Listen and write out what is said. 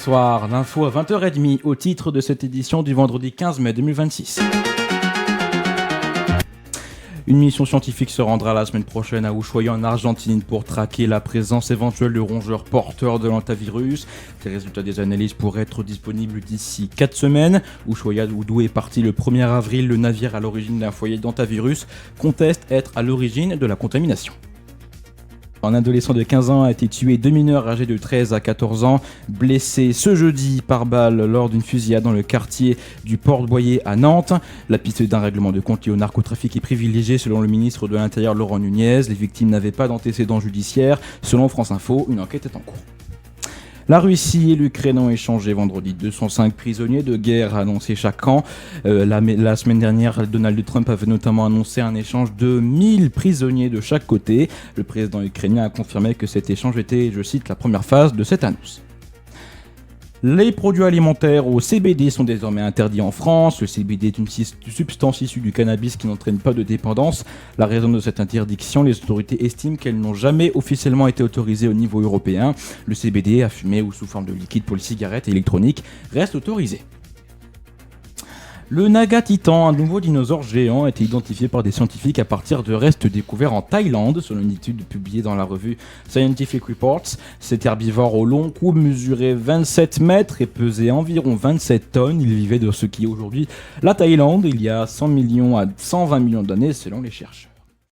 bonsoir. L'info à 20h30 au titre de cette édition du vendredi 15 mai 2026. Une mission scientifique se rendra la semaine prochaine à Ushuaia en Argentine pour traquer la présence éventuelle de rongeurs porteurs de l'hantavirus. Les résultats des analyses pourraient être disponibles d'ici 4 semaines. Ushuaia, d'où est parti le 1er avril, le navire à l'origine d'un foyer d'hantavirus, conteste être à l'origine de la contamination. Un adolescent de 15 ans a été tué, 2 mineurs âgés de 13 à 14 ans, blessés ce jeudi par balle lors d'une fusillade dans le quartier du Port-Boyer à Nantes. La piste d'un règlement de compte lié au narcotrafic est privilégiée selon le ministre de l'Intérieur Laurent Nunez. Les victimes n'avaient pas d'antécédents judiciaires. Selon France Info, une enquête est en cours. La Russie et l'Ukraine ont échangé vendredi 205 prisonniers de guerre, a annoncé chaque camp. La semaine dernière, Donald Trump avait notamment annoncé un échange de 1000 prisonniers de chaque côté. Le président ukrainien a confirmé que cet échange était, je cite, la première phase de cette annonce. Les produits alimentaires au CBD sont désormais interdits en France. Le CBD est une substance issue du cannabis qui n'entraîne pas de dépendance. La raison de cette interdiction, les autorités estiment qu'elles n'ont jamais officiellement été autorisées au niveau européen. Le CBD, à fumer ou sous forme de liquide pour les cigarettes et électroniques, reste autorisé. Le Naga Titan, un nouveau dinosaure géant, a été identifié par des scientifiques à partir de restes découverts en Thaïlande, selon une étude publiée dans la revue Scientific Reports. Cet herbivore au long cou mesurait 27 mètres et pesait environ 27 tonnes. Il vivait de ce qui est aujourd'hui la Thaïlande, il y a 100 millions à 120 millions d'années, selon les chercheurs.